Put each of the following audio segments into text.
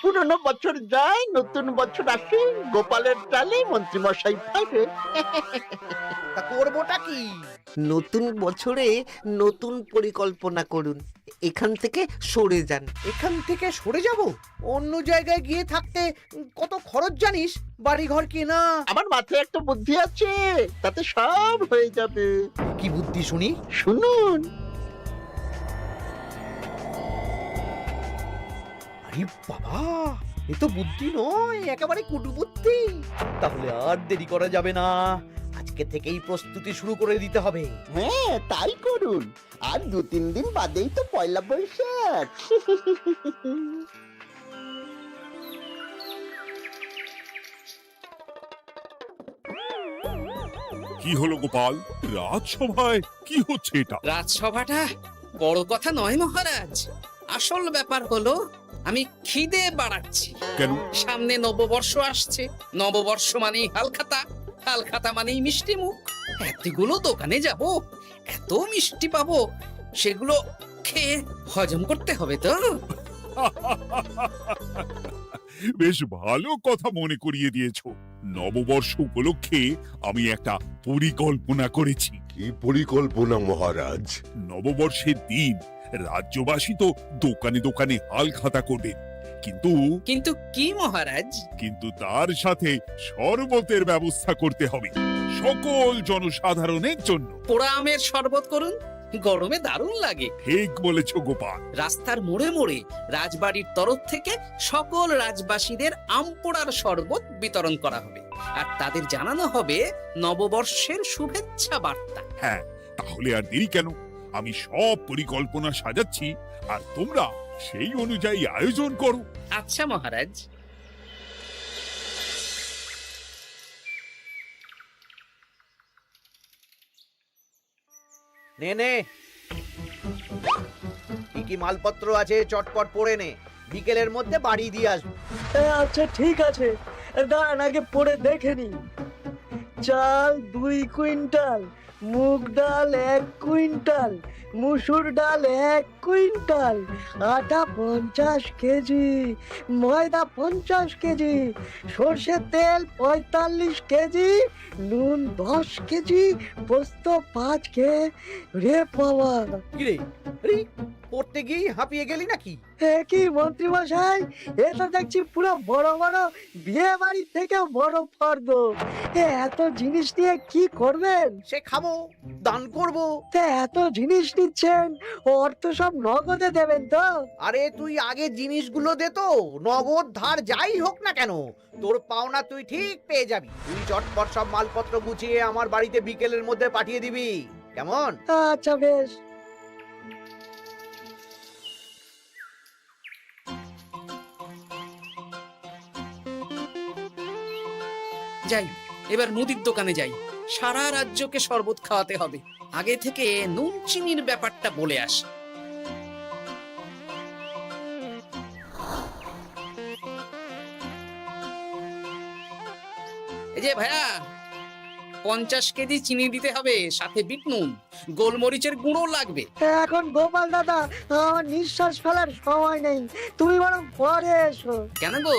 পুরনো বছর যায়, নতুন বছর আসে, গোপালের চালে মন্ত্রীমশাই ফেরে। তা করবোটা কি? নতুন বছরে নতুন পরিকল্পনা করুন, এখান থেকে সরে যান। এখান থেকে সরে যাব? অন্য জায়গায় গিয়ে থাকতে কত খরচ জানিস? বাড়িঘর কেনা। আমার মাথায় একটা বুদ্ধি আছে, তাতে সব হয়ে যাবে। কি বুদ্ধি শুনি? শুনুন। আরে বাবা, এ তো বুদ্ধি নয়, একেবারে কুটু বুদ্ধি। তাহলে আর দেরি করা যাবে না, আজকে থেকেই প্রস্তুতি শুরু করে দিতে হবে। হ্যাঁ, তাই করুন। আর 2-3 দিন বাদেই তো পয়লা বৈশাখ। কি হলো গোপাল, রাজসভায় কি হচ্ছে এটা? রাজসভাটা বড় কথা নয় মহারাজ, আসল ব্যাপার হলো আমি খিদে বাড়াচ্ছি। কেন? সামনে নববর্ষ আসছে, নববর্ষ মানেই হালখাতা, হালখাতা মানেই মিষ্টি মুখ। এতগুলো দোকানে যাব, এত মিষ্টি পাবো, সেগুলো খেয়ে হজম করতে হবে তো। বেশ ভালো কথা মনে করিয়ে দিয়েছো। নববর্ষ উপলক্ষে আমি একটা পরিকল্পনা করেছি। কি পরিকল্পনা মহারাজ? নববর্ষের দিন রাজ্যবাসী তো দোকানে দোকানে হাল খাতা করবে, কিন্তু কিন্তু কি মহারাজ? কিন্তু তার সাথে শরবতের ব্যবস্থা করতে হবে সকল জনসাধারণের জন্য। পোড়া আমের শরবত করুন, গরমে দারুণ লাগে। ঠিক বলেছ গোপাল। রাস্তার মোড়ে মোড়ে রাজবাড়ির তরফ থেকে সকল রাজবাসীদের আম পোড়ার শরবত বিতরণ করা হবে, আর তাদের জানানো হবে নববর্ষের শুভেচ্ছা বার্তা। হ্যাঁ, তাহলে আর দেরি কেন? আমি সব পরিকল্পনা সাজাচ্ছি, আর তোমরা সেই অনুযায়ী আয়োজন করো। আচ্ছা মহারাজ। নে নে, কি কি মালপত্র আছে চটপট পড়ে নে, বিকেলের মধ্যে বাড়ি দিয়ে আসবো। আচ্ছা ঠিক আছে, দাঁড়ান আগে পড়ে দেখে নি। চাল 2 কুইন্টাল, মুগ ডাল 1 কুইন্টাল, মুসুর ডাল 1 কুইন্টাল, আটা 50 কেজি, ময়দা 50 কেজি, সর্ষের তেল 45 কেজি, নুন 10 কেজি, পোস্ত 5 রে বাবা। কিরে, আরে পড়তে গিয়ে হাঁপিয়ে গেলি নাকি? কি মন্ত্রী মশাই, এটা দেখছি পুরো বড় বড় বিয়ে বাড়ির থেকেও বড় ফর্দ। এত জিনিস নিয়ে কি করবেন? সে খাবো, দান করব। এত জিনিস নিচ্ছেন, অর্থ সব নগদে দেবেন তো? আরে তুই আগে জিনিসগুলো দে তো, নগদ ধার যাই হোক না কেন, তোর পাওনা তুই ঠিক পেয়ে যাবি। তুই চটপট সব মালপত্র গুছিয়ে আমার বাড়িতে বিকেলের মধ্যে পাঠিয়ে দিবি, কেমন? আচ্ছা বেশ। যাই, এবার মুদির দোকানে যাই, সারা রাজ্যকে শরবত খাওয়াতে হবে। আগে থেকে নুন চিনির ব্যাপারটা বলে আসি। এই যে ভাইয়া, 50 কেজি চিনি দিতে হবে, সাথে বিট নুন, গোলমরিচের গুঁড়ো লাগবে। এখন গোপাল দাদা, আমার নিঃশ্বাস ফেলার সময় নেই, তুমি বরং পরে এসো। কেন গো,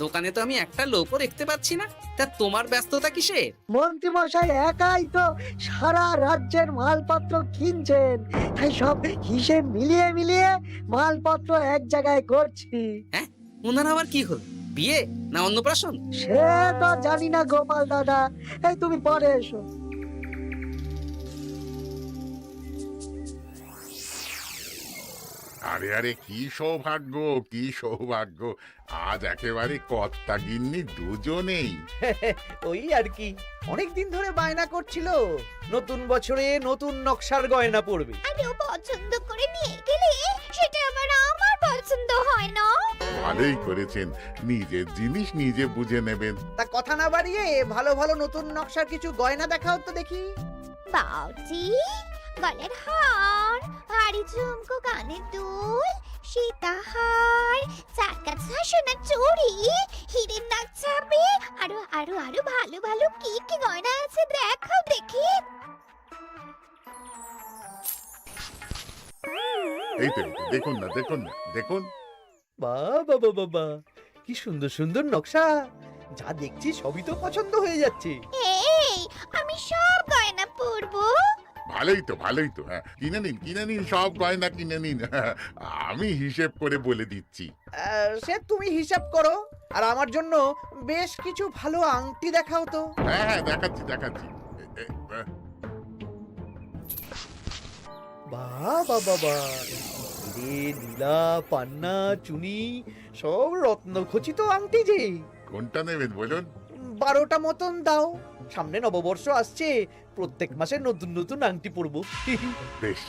দোকানে তো আমি একটা লোকও দেখতে পাচ্ছি না, তা তোমার ব্যস্ততা কিসে? মন্ত্রী মশাই একাই তো সারা রাজ্যের মালপত্র কিনছেন, তাই সব হিসেব মিলিয়ে মিলিয়ে মালপত্র এক জায়গায় করছি। হ্যাঁ, ওনার আবার কি হল, বিয়ে না অন্নপ্রাশন? সে তো জানি না গোপাল দাদা, এই তুমি পরে এসো। আরে আরে, কি সৌভাগ্য, কি সৌভাগ্য! আজ একেবারে কর্তা গিন্নি দুজনেই। ওই আর কি, অনেকদিন ধরে বায়না করছিল নতুন বছরে নতুন নকশার গয়না পরবে। আর ও পছন্দ করে নিয়ে গেলে সেটা আবার আমার পছন্দ হয় না। ভালোই করেছেন, নিজের জিনিস নিজে বুঝে নেবেন। তা কথা না বাড়িয়ে ভালো ভালো নতুন নকশার কিছু গয়না দেখাও তো দেখি। বাউজি, গলার হার, হাড়ি ঝুমকো, কানের দুল, সীতাহার, চারকাছা সোনার চুড়ি, হীরের নাক ছাপে, আরো আরো আরো ভালো ভালো কি কি গয়না আছে দেখাও দেখি। এই তো, দেখুন না, দেখুন না, দেখুন। বাবা বাবা বাবা, কি সুন্দর সুন্দর নকশা, যা দেখছি সবই তো পছন্দ হয়ে যাচ্ছে। এই আমি সব গয়না পরবো। ভালোই তো হ্যাঁ, কিনে নিন সব গয়না কিনে নিন। আমি হিসেব করে বলে দিচ্ছি। সে তুমি হিসাব করো, আর আমার জন্য বেশ কিছু ভালো আংটি দেখাও তো। হ্যাঁ দেখাচ্ছি। বাবা বাবা, রে নীলা, পান্না, চুনি, সব রত্নখচিত আংটি যে। কোনটা নেবেন বলুন? 12টা মতন দাও, সামনে নববর্ষ আসছে, প্রত্যেক মাসে নতুন নতুন আংটি পরবো। বেশ,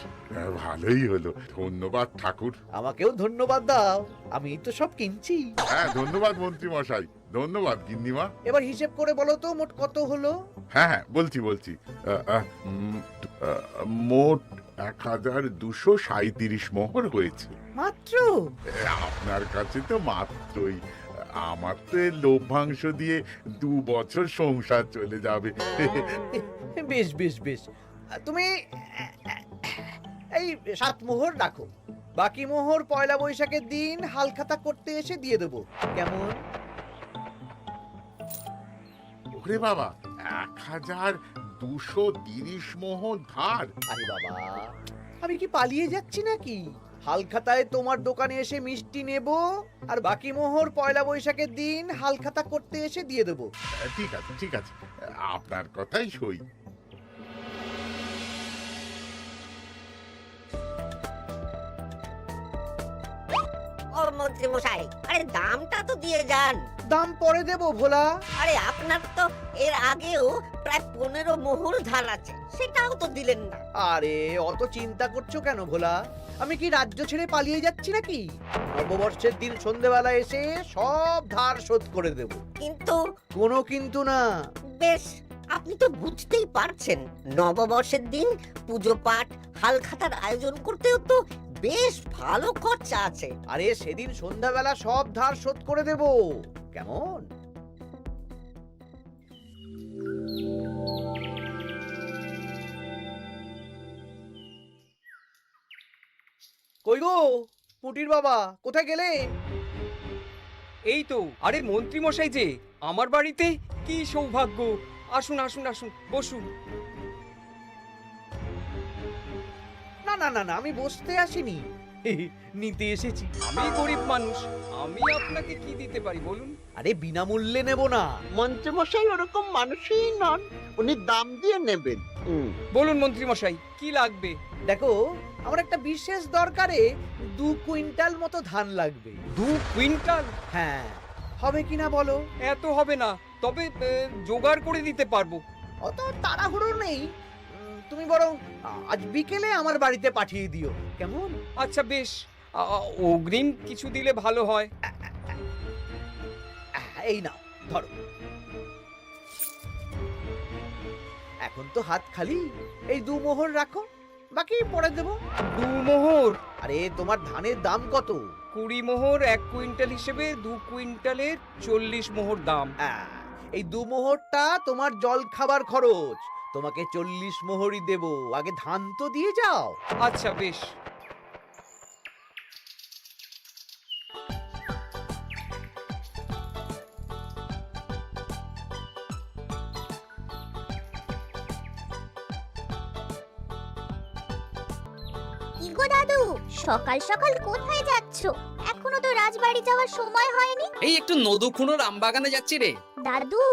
ভালোই হলো। ধন্যবাদ ঠাকুর। আমাকেও ধন্যবাদ দাও, আমি তো সব কিনছি। হ্যাঁ ধন্যবাদ মন্ত্রী মশাই, ধন্যবাদ গিন্নিমা। এবার হিসেব করে বলো তো মোট কত হলো। হ্যাঁ বলছি। মোট 1237 মোহর হয়েছে। মাত্র? আপনার কাছে তো মাত্রই। আমার তো এর লভ্যাংশ দিয়ে 2 বছর সংসার চলে যাবে। বেশ বেশ বেশ, তুমি এই 7 মোহর রাখো, বাকি মোহর পয়লা বৈশাখের দিন হালখাতা করতে এসে দিয়ে দেবো, কেমন? ওরে বাবা, 1230 মোহর ধার। আরে বাবা, আমি কি পালিয়ে যাচ্ছি নাকি? হালখাতায় তোমার দোকানে এসে মিষ্টি নেব, আর বাকি মোহর পয়লা বৈশাখের দিন হালখাতা করতে এসে দিয়ে দেবো। ঠিক আছে, আপনার কথাই সই। ও মন্ত্রী মশাই, আরে দামটা তো দিয়ে যান। দাম পরে দেবো ভোলা। আরে আপনার তো এর আগেও প্রায় 15 মোহর ধার আছে, সেটাও তো দিলেন না। আরে অত চিন্তা করছো কেন ভোলা? আমি কি রাজ্য ছেড়ে পালিয়ে যাচ্ছি নাকি? নববর্ষের দিন সন্ধেবেলা এসে সব ধার শোধ করে দেব। কিন্তু কোনো কিন্তু না। বেশ, আপনি তো বুঝতেই পারছেন, নববর্ষের দিন পুজো পাঠ হালখাতার আয়োজন করতেও তো বেশ ভালো খরচা আছে। আরে সেদিন সন্ধ্যাবেলা সব ধার শোধ করে দেব, কেমন? কই গো পুটির বাবা, কোথায় গেলে? এই তো, আরে মন্ত্রী মশাই যে আমার বাড়িতে, কি সৌভাগ্য! আসুন আসুন আসুন, বসুন। না না না না, আমি বসতে আসিনি, নিতে এসেছি। আমি গরিব মানুষ, আমি আপনাকে কি দিতে পারি বলুন? আরে বিনামূল্যে নেব না। মন্ত্রীমশাই ওরকম মানুষই নন, উনি দাম দিয়ে নেবেন। বলুন মন্ত্রী মশাই, কি লাগবে? দেখো, আমার একটা বিশেষ দরকারে 2 কুইন্টাল মতো ধান লাগবে। 2 কুইন্টাল? হ্যাঁ, হবে কিনা বলো? এত হবে না, তবে জোগাড় করে দিতে পারবো। অত তাড়াহুড়ো নেই, তুমি বরং আজ বিকেলে আমার বাড়িতে পাঠিয়ে দিও, কেমন? আচ্ছা বেশ, অগ্রিম কিছু দিলে ভালো হয়। এই নাও, ধরো। এখন তো হাত খালি, এই 2 মোহর রাখো, বাকি পরে দেবো। 2 মোহর? আরে তোমার ধানের দাম কত? 20 মোহর 1 কুইন্টাল হিসেবে 2 কুইন্টালের 40 মোহর দাম। এই 2 মোহরটা তোমার জল খাবার খরচ, তোমাকে 40 মোহরই দেব, আগে ধান তো দিয়ে যাও। আচ্ছা বেশ। কি গো দাদু, সকাল সকাল কোথায় যাচ্ছো? এখনো তো রাজবাড়ি যাওয়ার সময় হয়নি। এই একটু নদুখুনোর আমবাগানে যাচ্ছি রে। দাদু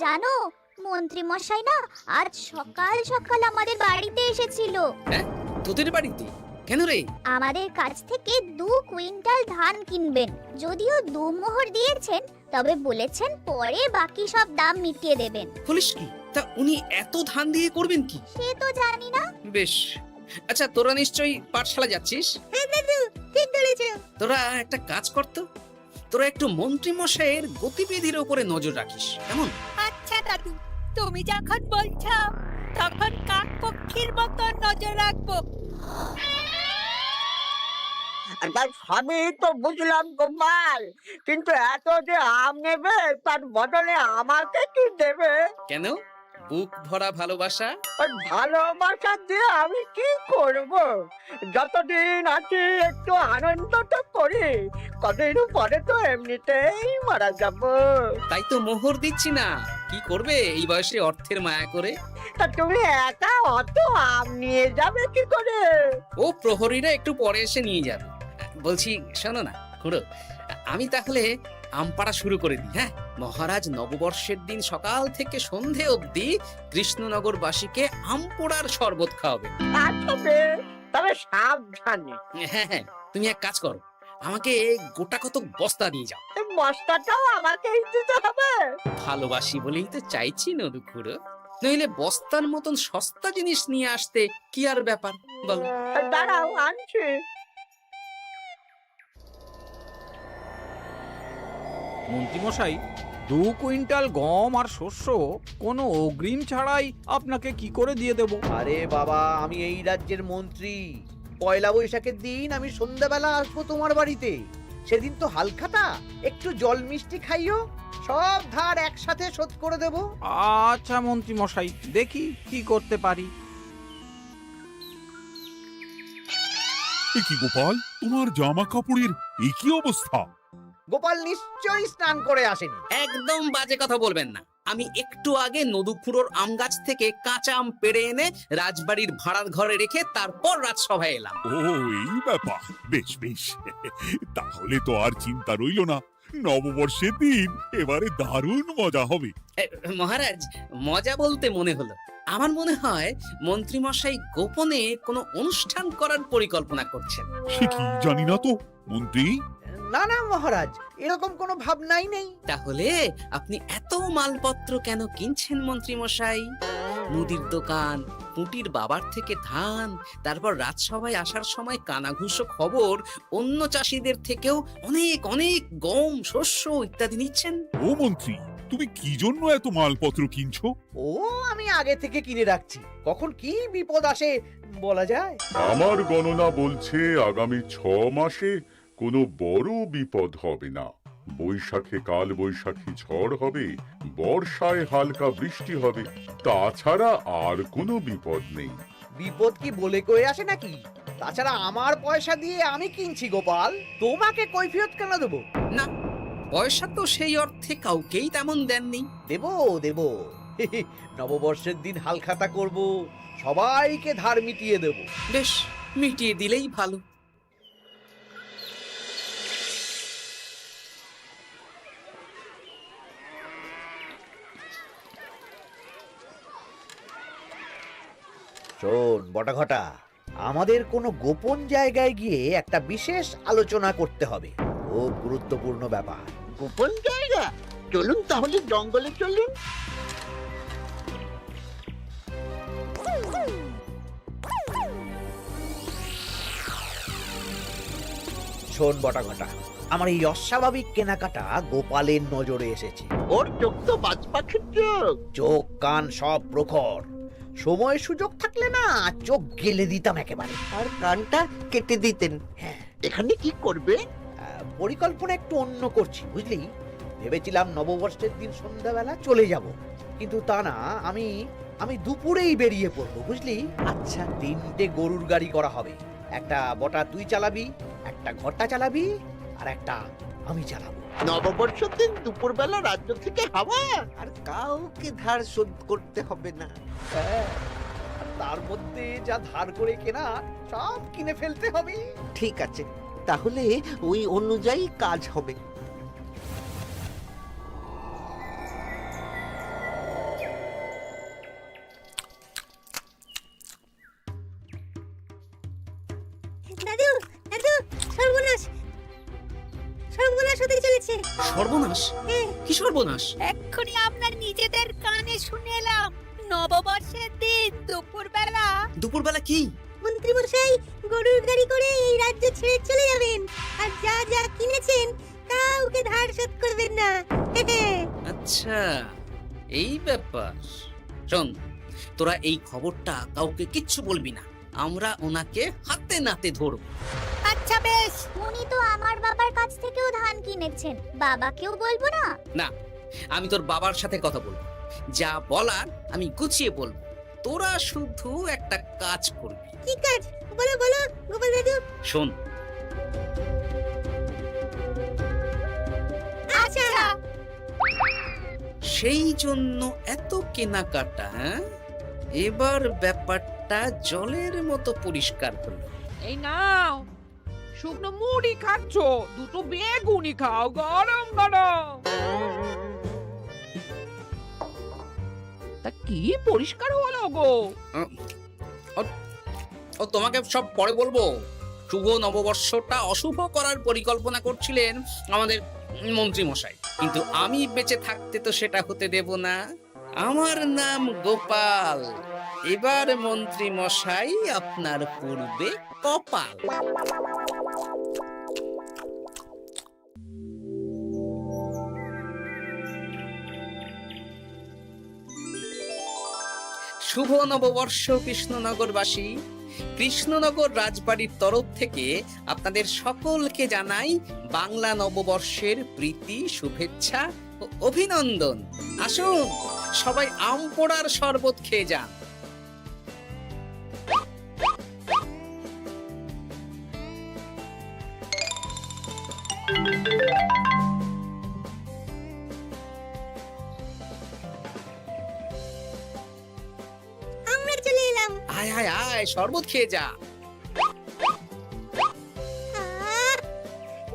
জানো, মন্ত্রী মশাই না আজ সকাল সকাল আমাদের বাড়িতে এসেছিল। হ্যাঁ, তোদের বাড়িতে? কেন রে? আমাদের কাছ থেকে 2 কুইন্টাল ধান কিনবেন। যদিও 2 মোহর দিয়েছেন, তবে বলেছেন পরে বাকি সব দাম মিটিয়ে দেবেন। বলিস কি? তা উনি এত ধান দিয়ে করবেন কি? সে তো জানি না। বেশ, আচ্ছা তোরা নিশ্চয়ই পাঠশালা যাচ্ছিস? হ্যাঁ দাদু, ঠিক বলেছো। তোরা একটা কাজ করতো, তোরা একটু মন্ত্রী মশাইয়ের গতিবিধির উপরে নজর রাখিস, কেমন? আচ্ছা দাদু, তুমি যখন বলছো তখন কাক পক্ষীর মতো নজর রাখবো। তার সবই তো বুঝলাম গোপাল, কিন্তু এত যে আম নেবে তার বদলে আমাকে কি দেবে? কেন, বুক ভরা ভালোবাসা। ওই ভালোবাসা দিয়ে আমি কি করব? যতদিন আছি একটু আনন্দ তো করি, কদিন পরে তো এমনিতেই মারা যাব। তাই তো মোহর দিচ্ছি না, কি করবে এই বয়সে অর্থের মায়া করে? তা তুমি একা অত আম নিয়ে যাবে কি করে? ও প্রহরীরা একটু পরে এসে নিয়ে যাবে। বলছি শোনো না খুড়ো, আমি তাহলে আম পাড়া শুরু করে দিই। হ্যাঁ, মহারাজ নববর্ষের দিন সকাল থেকে সন্ধে অবধি কৃষ্ণনগরবাসীকে আম পোড়ার শরবত খাওয়াবে। আচ্ছা বেশ, তবে সাবধানে। হ্যাঁ হ্যাঁ, তুমি এক কাজ করো, আমাকে গোটা কত বস্তা দিয়ে যাও। এই বস্তাটাও আমাকেই দিতে হবে? ভালোবাসি বলেই তো চাইছি নদু খুড়ো, নইলে বস্তার মতন সস্তা জিনিস নিয়ে আসতে কি আর ব্যাপার বলো? দাঁড়াও, আনছি। মন্ত্রীমশাই, 2 কুইন্টাল গম আর শস্য কোনো অগ্রিম ছাড়াই আপনাকে কি করে দিয়ে দেব? আরে বাবা, আমি এই রাজ্যের মন্ত্রী। পয়লা বৈশাখের দিন আমি সন্ধ্যাবেলা আসবো তোমার বাড়িতে। সেদিন তো হালখাতা, একটু জল মিষ্টি খাইও, সব ধার একসাথে শোধ করে দেব। আচ্ছা মন্ত্রীমশাই, দেখি কি করতে পারি। এ কি গোপাল, তোমার জামা কাপড়ের এই কি অবস্থা? গোপাল নিশ্চয়ই স্নান করে আসেনি। একদম বাজে কথা বলবেন না। আমি একটু আগে নদুখুড়োর আম গাছ থেকে কাঁচা আম পেড়ে এনে রাজবাড়ির ভাড়ার ঘরে রেখে তারপর রাজসভায় এলাম। ও এই ব্যাপার, বেশ বেশ, তাহলে তো আর চিন্তা রইলো না। নববর্ষের দিন এবারে দারুণ মজা হবে। মহারাজ, মজা বলতে মনে হলো, আমার মনে হয় মন্ত্রীমশাই গোপনে কোনো অনুষ্ঠান করার পরিকল্পনা করছেন। সে কি জানি না তো মন্ত্রী। না না মহারাজ, এরকম কোনো ভাবনাই নেই। তাহলে আপনি এত মালপত্র কেন কিনছেন মন্ত্রীমশাই? মুদির দোকান, পুঁটির বাবার থেকে ধান, তারপর রাজসভায় আসার সময় কানাঘুষো খবর অন্য চাষিদের থেকেও অনেক অনেক গম, শস্য ইত্যাদি নিচ্ছেন। ও মন্ত্রী, তুমি কি জন্য এত মালপত্র কিনছো? ও আমি আগে থেকে কিনে রাখছি, কখন কি বিপদ আসে বলা যায়। আমার গণনা বলছে আগামী 6 মাসে কোনো বড় বিপদ হবে না। বৈশাখে কাল বৈশাখী ঝড় হবে, বর্ষায় হালকা বৃষ্টি হবে, তাছাড়া আর কোনো বিপদ নেই। বিপদ কি বলে কয়ে আসে নাকি? তাছাড়া আমার পয়সা দিয়ে আমি কিনছি গোপাল, তোমাকে কৈফিয়ত কেন দেবো? না, পয়সা তো সেই অর্থে কাউকেই তেমন দেননি। দেবো দেবো, নববর্ষের দিন হালখাতা করব, সবাইকে ধার মিটিয়ে দেব। বেশ, মিটিয়ে দিলেই ভালো। শোন বটাঘটা, আমাদের কোনো গোপন জায়গায় গিয়ে একটা বিশেষ আলোচনা করতে হবে, খুব গুরুত্বপূর্ণ ব্যাপার। গোপন জায়গা? চলুন তাহলে জঙ্গলে চলুন। শোন বটাঘটা, আমার এই অস্বাভাবিক কেনাকাটা গোপালের নজরে এসেছে। ওর চোখ তো বাজ পাখির চোখ। চোখ কান সব প্রখর, সময় সুযোগ থাকলে না চোখ গেলে দিতাম একেবারে। আর কানটা কেটে দিতেন। হ্যাঁ, এখানে কি করবে? পরিকল্পনা একটু অন্য করছি বুঝলি। ভেবেছিলাম নববর্ষের দিন সন্ধ্যাবেলা চলে যাব, কিন্তু তা না, আমি দুপুরেই বেরিয়ে পড়বো বুঝলি। আচ্ছা, 3টে গরুর গাড়ি করা হবে, একটা বটা তুই চালাবি, একটা ঘটা চালাবি, আর একটা আমি চালাবো। নববর্ষের দিন দুপুরবেলা রাজ্য থেকে হাওয়া? আর কাউকে ধার শোধ করতে হবে না। হ্যাঁ, আর তার মধ্যে যা ধার করে কেনা সব কিনে ফেলতে হবে। ঠিক আছে, তাহলে ওই অনুযায়ী কাজ হবে। দাদু, দাদু, সর্বনাশ, সর্বনাশ হতে চলেছে। সর্বনাশ? কি সর্বনাশ? এক্ষুনি আপনার নিজেদের কানে শুনে এলাম, নববর্ষের দিন দুপুরবেলা। দুপুরবেলা কি? মন্ত্রী মশাই গরুর গাড়ি করে এই রাজ্য ছেড়ে চলে যাবেন, আর যা যা কিনেছেন কাউকে ধার শোধ করবেন না। আচ্ছা, এই ব্যাপার। শোন, তোরা এই খবরটা কাউকে কিচ্ছু বলবি না, আমরা ওনাকে হাতে নাতে ধরব। আচ্ছা বেশ। উনি তো আমার বাবার কাছ থেকেও ধান কিনেছেন, বাবাকেও বলবো না? না, আমি তোর বাবার সাথে কথা বলবো, যা বলার আমি গুছিয়ে বলবো, তোরা শুধু একটা কাজ করবি। কি কাজ? বলো বলো গোপাল দাদু। শোন, আচ্ছা। সেই জন্য এত কেনাকাটা, হ্যাঁ? এবার ব্যাপারটা জলের মতো পরিষ্কার হলো। এই নাও, শুকনো মুড়ি খাচ্ছ, দুটো বেগুনি খাও গরম গরম। তা কি পরিষ্কার হলো গো? ও তোমাকে সব পরে বলবো। শুভ নববর্ষটা অশুভ করার পরিকল্পনা করছিলেন আমাদের মন্ত্রী মশাই, কিন্তু আমি বেঁচে থাকতে তো সেটা হতে দেব না। আমার নাম গোপাল। এবার মন্ত্রী মশাই আপনার পূর্বে কপাল। শুভ নববর্ষ কৃষ্ণনগরবাসী। কৃষ্ণনগর রাজবাড়ির তরফ থেকে আপনাদের সকলকে জানাই বাংলা নববর্ষের প্রীতি, শুভেচ্ছা ও অভিনন্দন। আসুন সবাই আম পোড়ার শরবত খেয়ে যান। আমরা চলে এলাম। আয় আয় আয়, শরবত খেয়ে যা।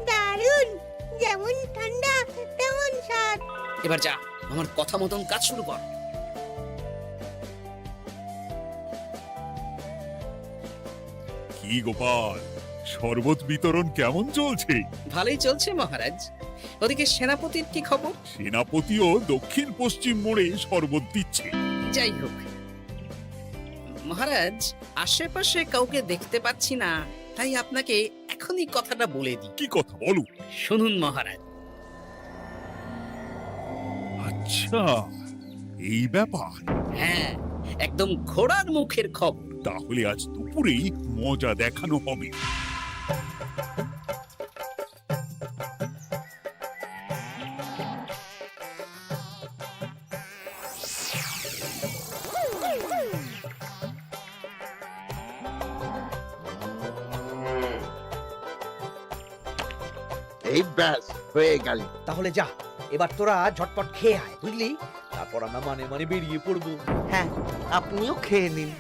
দারুণ, যেমন ঠান্ডা তেমন স্বাদ। এবার যা, আমার কথা মতন কাজ শুরু কর। কি গোপাল, শরবত বিতরণ কেমন চলছে? ভালোই চলছে মহারাজ। ওদিকে সেনাপতির কি খবর? সেনাপতিও দক্ষিণ পশ্চিম মোড়ে শরবত দিচ্ছে। যাই হোক মহারাজ, আশেপাশে কাউকে দেখতে পাচ্ছি না, তাই আপনাকে এখনই কথাটা বলে দিই। কি কথা বলো? শুনুন মহারাজ। আচ্ছা, এই ব্যাপার। হ্যাঁ, একদম ঘোড়ার মুখের খবর। তাহলে আজ দুপুরেই মজা দেখানো হবে। এই ব্যাস হয়ে গেল। তাহলে যা, এবার তোরা ঝটপট খেয়ে আয়, বুঝলি? তারপর আমরা মানে মানে বেরিয়ে পড়বো। হ্যাঁ, আপনিও খেয়ে নিন।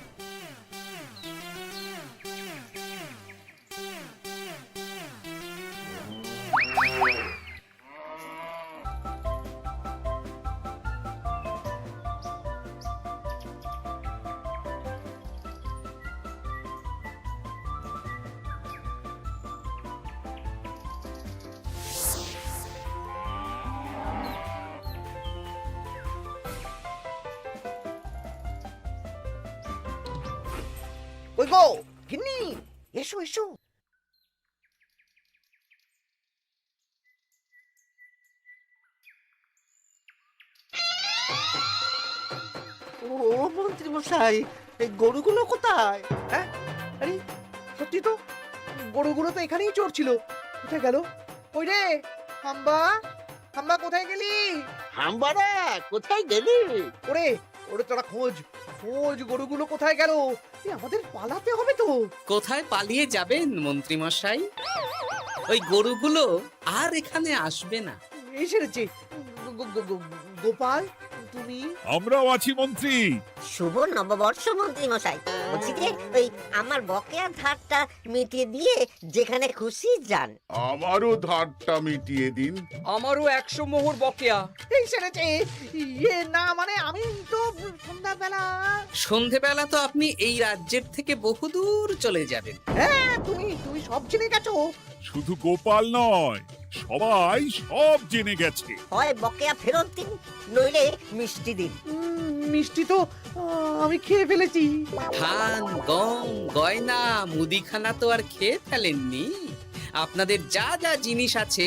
ওই গো গিন্নি, এসো এসো। ও মন্ত্রী মশাই, এই গরুগুলো কোথায়? হ্যাঁ, আরে সত্যি তো, গরুগুলো তো এখানেই চড়ছিল। কোথায় গেল? ওই রে হাম্বা, হাম্বা কোথায় গেলি? হাম্বারা কোথায় গেলি? ওরে ওরে, তোরা খোঁজ খোঁজ, গরুগুলো কোথায় গেল? আমাদের পালাতে হবে তো। কোথায় পালিয়ে যাবেন মন্ত্রী মশাই? ওই গরুগুলো আর এখানে আসবে না। এই সেরেছে। গোপাল, তুমি? আমরাও আছি মন্ত্রী। শুভ নববর্ষ মন্ত্রী মশাই। বলছি যে ওই আমার বকেয়া ধারটা মিটিয়ে দিয়ে যেখানে খুশি যান। আমারও ধারটা মিটিয়ে দিন। আমারও 100 মোহর বকেয়া। এই সেরেছে। ইয়ে না, মানে আমি তো সন্ধ্যাবেলা। সন্ধেবেলা তো আপনি এই রাজ্যের থেকে বহুদূর চলে যাবেন। হ্যাঁ, তুমি তুমি সব জেনে গেছো। শুধু গোপাল নয়, সবাই সব জেনে গেছে। হয় বকেয়া ফেরত দিন, নইলে মিষ্টি দিন। মিষ্টি তো আমি খেয়ে ফেলেছি। ধান, গম, গয়না, মুদিখানা তো আর খেয়ে ফেলেননি। আপনাদের যা যা জিনিস আছে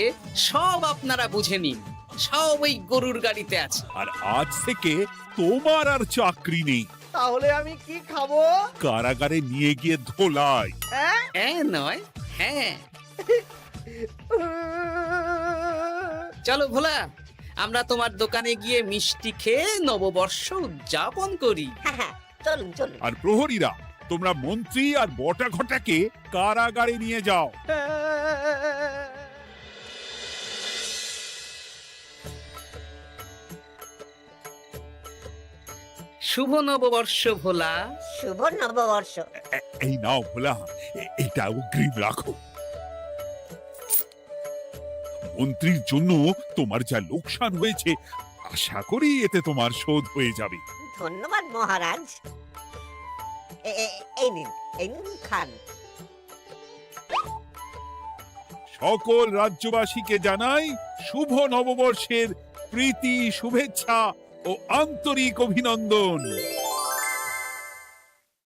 সব আপনারা বুঝে নিন। সব ওই গরুর গাড়িতে আছে। আর আজ থেকে তোমার আর চাকরি নেই। তাহলে আমি কি খাবো? কারাগারে নিয়ে গিয়ে ধোলাই। হ্যাঁ নয়, হ্যাঁ। চলো ভোলা, আমরা তোমার দোকানে গিয়ে মিষ্টি খেয়ে নববর্ষ উদযাপন করি। হ্যাঁ হ্যাঁ, চলুন চলুন। আর প্রহরীরা, তোমরা মন্ত্রী আর বটা ঘটাকে কারাগারে নিয়ে যাও। শুভ নববর্ষ ভোলা। শুভ নববর্ষ। এই নাও ভোলা, এটা অগ্রিম রাখো। মন্ত্রীর জন্য তোমার যা লোকসান হয়েছে, আশা করি এতে তোমার শোধ হয়ে যাবে। ধন্যবাদ মহারাজ। এই নিন খান। সকল রাজ্যবাসীকে জানাই শুভ নববর্ষের প্রীতি, শুভেচ্ছা ও আন্তরিক অভিনন্দন।